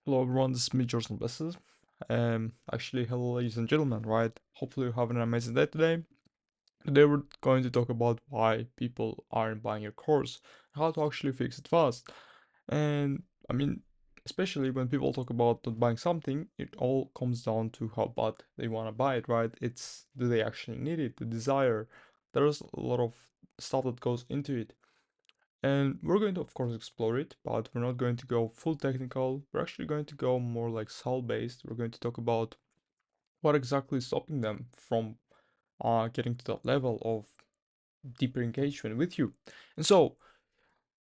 Hello everyone, this is me, Jordan Besses. Actually, hello ladies and gentlemen, right? Hopefully you're having an amazing day today. Today we're going to talk about why people aren't buying your course, how to actually fix it fast. And I mean, especially when people talk about not buying something, it all comes down to how bad they want to buy it, right? It's do they actually need it, the desire. There's a lot of stuff that goes into it. And we're going to, of course, explore it, but we're not going to go full technical. We're actually going to go more like soul-based. We're going to talk about what exactly is stopping them from getting to that level of deeper engagement with you. And so,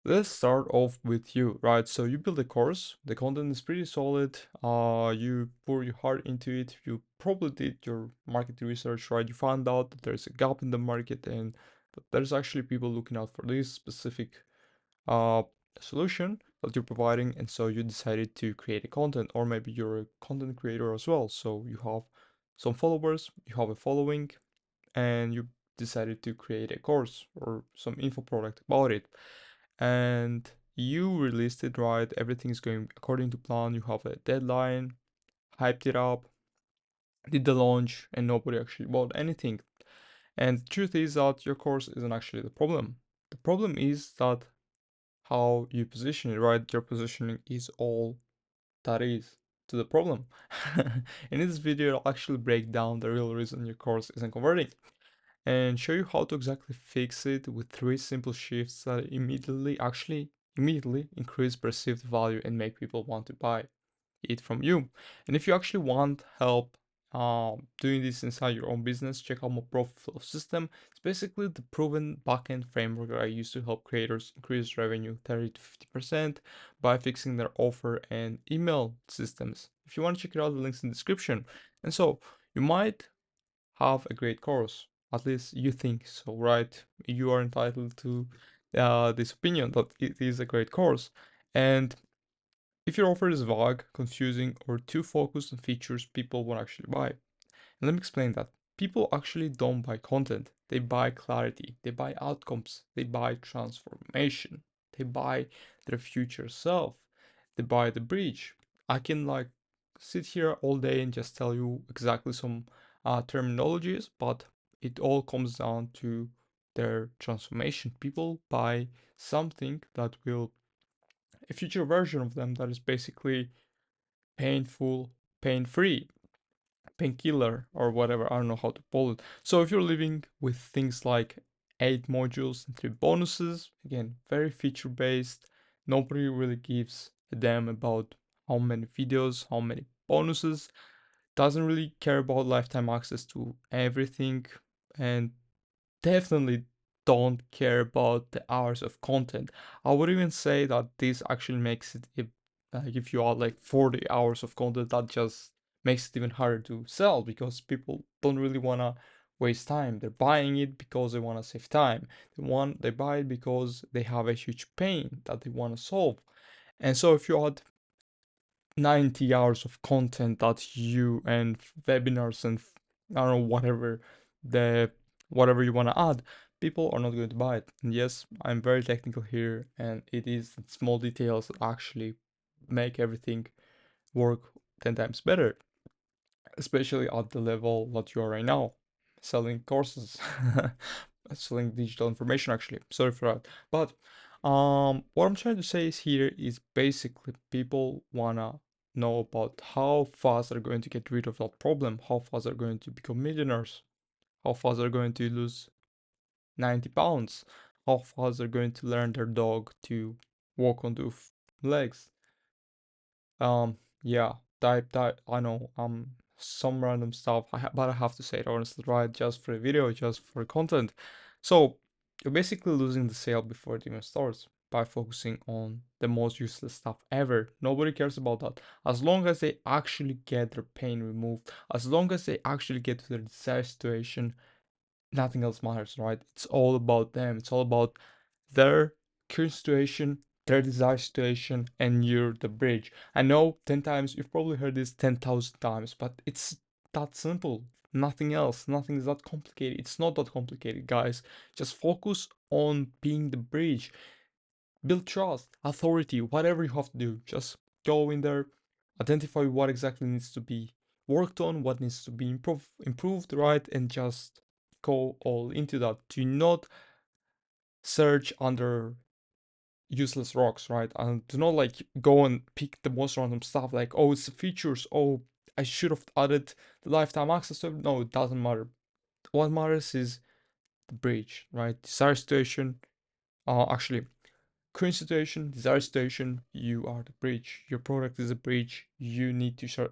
let's start off with you, right? So you build a course, the content is pretty solid, you pour your heart into it, you probably did your market research, right? You found out that there's a gap in the market and that there's actually people looking out for this specific uh, solution that you're providing, and so you decided to create a content, or maybe you're a content creator as well. So you have some followers, you have a following, and you decided to create a course or some info product about it, and you released it right. Everything's going according to plan. You have a deadline, hyped it up, did the launch, and nobody actually bought anything. And the truth is that your course isn't actually the problem. The problem is that how you position it, right? Your positioning is all that is to the problem. In this video, I'll actually break down the real reason your course isn't converting and show you how to exactly fix it with three simple shifts that immediately increase perceived value and make people want to buy it from you. And if you actually want help doing this inside your own business, check out my Profit Flow system. It's basically the proven backend framework that I use to help creators increase revenue 30 to 50% by fixing their offer and email systems. If you want to check it out, the link's in the description. And so you might have a great course. At least you think so, right? You are entitled to this opinion that it is a great course. And if your offer is vague, confusing, or too focused on features, people won't actually buy. And let me explain that. People actually don't buy content. They buy clarity. They buy outcomes. They buy transformation. They buy their future self. They buy the bridge. I can like sit here all day and just tell you exactly some terminologies, but it all comes down to their transformation. People buy something that will a future version of them that is basically painful, pain free, painkiller, or whatever. I don't know how to call it. So if you're living with things like 8 modules and 3 bonuses, again, very feature based, nobody really gives a damn about how many videos, how many bonuses, doesn't really care about lifetime access to everything, and definitely don't care about the hours of content. I would even say that this actually makes it, if you add like 40 hours of content, that just makes it even harder to sell because people don't really want to waste time. They're buying it because they want to save time. They buy it because they have a huge pain that they want to solve. And so if you add 90 hours of content that you and webinars and I don't know the whatever you want to add, people are not going to buy it. And yes, I'm very technical here, and it is small details that actually make everything work 10 times better, especially at the level that you are right now, selling courses, selling digital information actually. Sorry for that. But what I'm trying to say is here is basically people wanna know about how fast they're going to get rid of that problem, how fast they're going to become millionaires, how fast they're going to lose 90 pounds, how fast they're going to learn their dog to walk on two legs. Yeah, type. I know, some random stuff. But I have to say it honestly, right? Just for a video, just for content. So you're basically losing the sale before it even starts by focusing on the most useless stuff ever. Nobody cares about that. As long as they actually get their pain removed, as long as they actually get to their desired situation, nothing else matters, right? It's all about them. It's all about their current situation, their desired situation, and you're the bridge. I know 10 times, you've probably heard this 10,000 times, but it's that simple. Nothing else. Nothing is that complicated. It's not that complicated, guys. Just focus on being the bridge. Build trust, authority, whatever you have to do. Just go in there, identify what exactly needs to be worked on, what needs to be improved, right? And just go all into that. Do not search under useless rocks, right? And do not like go and pick the most random stuff like, oh, it's the features, oh, I should have added the lifetime access to it. No, it doesn't matter. What matters is the bridge, right? Desired situation, actually, current situation, desired situation, you are the bridge. Your product is a bridge. You need to show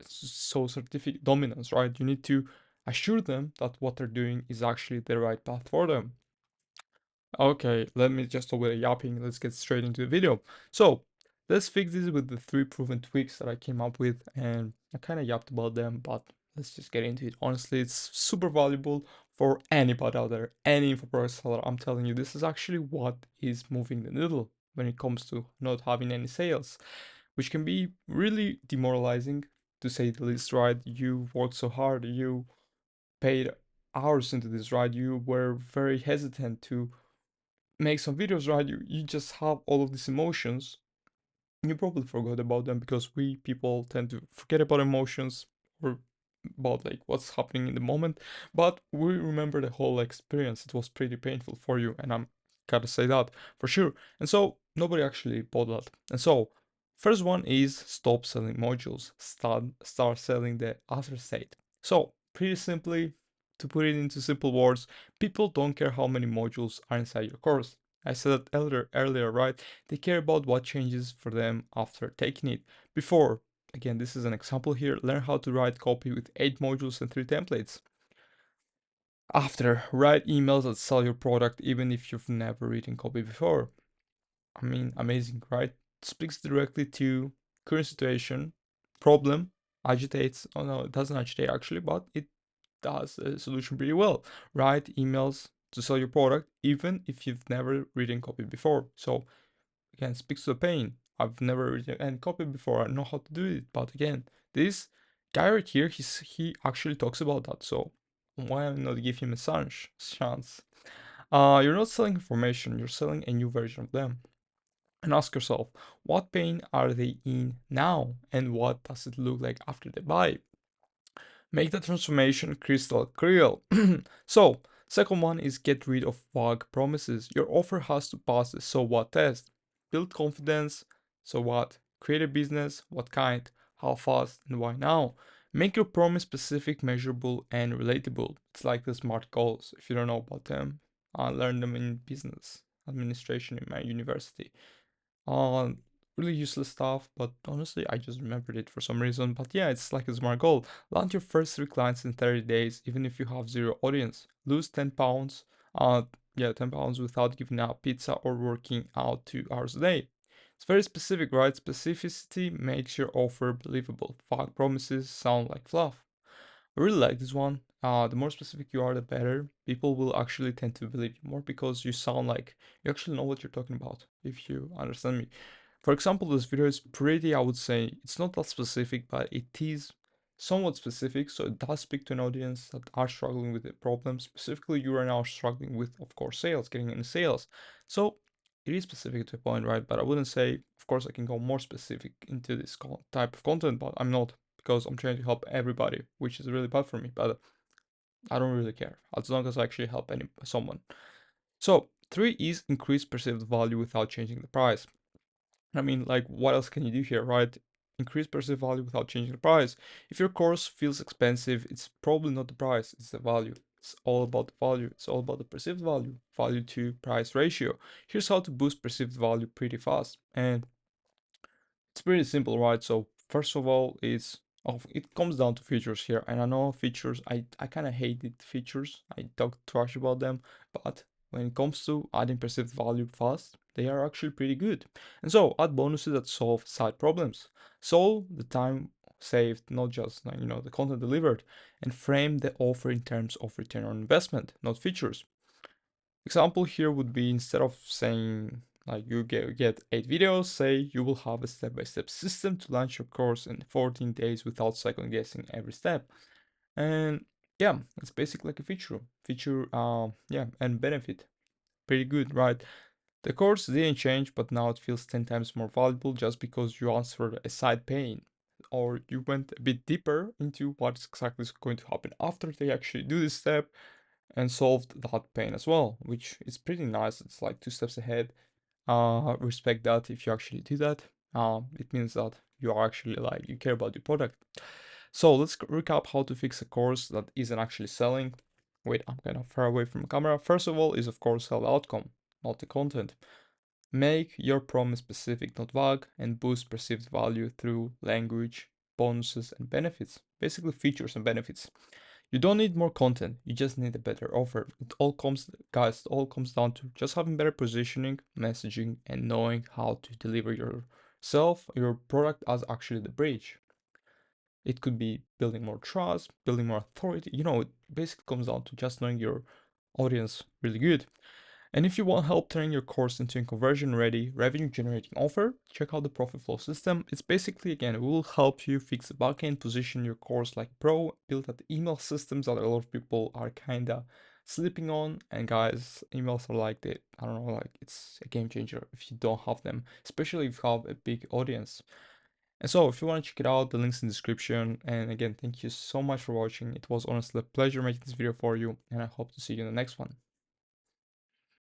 certificate dominance, right? You need to assure them that what they're doing is actually the right path for them. Okay, let me just stop with the yapping. Let's get straight into the video. So let's fix this with the three proven tweaks that I came up with, and I kind of yapped about them, but let's just get into it. Honestly, it's super valuable for anybody out there, any info product seller. I'm telling you, this is actually what is moving the needle when it comes to not having any sales, which can be really demoralizing to say the least, right? You worked so hard, you paid hours into this, right? You were very hesitant to make some videos, right? You just have all of these emotions. You probably forgot about them because we people tend to forget about emotions or about like what's happening in the moment. But we remember the whole experience. It was pretty painful for you, and I'm gotta say that for sure. And so nobody actually bought that. And so first one is stop selling modules. Start selling the other state. So pretty simply, to put it into simple words, people don't care how many modules are inside your course. I said that earlier, right? They care about what changes for them after taking it. Before, again, this is an example here, learn how to write copy with 8 modules and 3 templates. After, write emails that sell your product even if you've never written copy before. I mean, amazing, right? Speaks directly to current situation, problem, agitates. Oh no, it doesn't agitate actually, but it does a solution pretty well. Write emails to sell your product even if you've never written copy before. So again, speaks to the pain. I've never written any copy before. I know how to do it, but again, this guy right here, he actually talks about that. So why not give him a chance? You're not selling information. You're selling a new version of them. And ask yourself, what pain are they in now, and what does it look like after they buy? Make the transformation crystal clear. So, second one is get rid of vague promises. Your offer has to pass the so what test. Build confidence. So what? Create a business. What kind? How fast? And why now? Make your promise specific, measurable, and relatable. It's like the SMART goals. If you don't know about them, I learned them in business administration in my university. Uh, Really useless stuff, but honestly, I just remembered it for some reason. But yeah, it's like a smart goal. Launch your first 3 clients in 30 days, even if you have zero audience. Lose 10 pounds, uh, 10 pounds without giving up pizza or working out 2 hours a day. It's very specific, right? Specificity makes your offer believable. Vague promises sound like fluff. I really like this one. The more specific you are, the better. People will actually tend to believe you more because you sound like you actually know what you're talking about, if you understand me. For example, this video is pretty, I would say, it's not that specific, but it is somewhat specific. So it does speak to an audience that are struggling with the problem. Specifically, you are now struggling with, of course, sales, getting into sales. So it is specific to a point, right? But I wouldn't say, of course, I can go more specific into this type of content, but I'm not because I'm trying to help everybody, which is really bad for me. But I don't really care as long as I actually help someone. So three is increase perceived value without changing the price. I mean, like, what else can you do here, right? Increase perceived value without changing the price. If your course feels expensive, it's probably not the price, it's the value. It's all about the value. It's all about the perceived value, value to price ratio. Here's how to boost perceived value pretty fast. And it's pretty simple, right? So first of all, it comes down to features here, and I know features. I kind of hated features. I talk trash about them, but when it comes to adding perceived value fast, they are actually pretty good. And so add bonuses that solve side problems, solve the time saved, not just the content delivered, and frame the offer in terms of return on investment, not features. Example here would be instead of saying like you get 8 videos, say you will have a step-by-step system to launch your course in 14 days without second guessing every step. And yeah, it's basically like a and benefit. Pretty good, right? The course didn't change, but now it feels 10 times more valuable just because you answered a side pain. or you went a bit deeper into what exactly is going to happen after they actually do this step and solved that pain as well, which is pretty nice. It's like 2 steps ahead. Respect that if you actually do that. It means that you are actually like you care about your product. So let's recap how to fix a course that isn't actually selling. Wait, I'm kind of far away from the camera. First of all, is of course sell the outcome, not the content. Make your promise specific, not vague, and boost perceived value through language, bonuses, and benefits. Basically, features and benefits. You don't need more content, you just need a better offer. Guys, it all comes down to just having better positioning, messaging, and knowing how to deliver yourself, your product as actually the bridge. It could be building more trust, building more authority. It basically comes down to just knowing your audience really good. And if you want help turning your course into a conversion ready, revenue generating offer, check out the Profit Flow system. It's basically, again, it will help you fix the backend, position your course like pro, build that email systems that a lot of people are kinda sleeping on. And guys, emails are like I don't know, like it's a game changer if you don't have them, especially if you have a big audience. And so if you want to check it out, the link's in the description. And again, thank you so much for watching. It was honestly a pleasure making this video for you, and I hope to see you in the next one.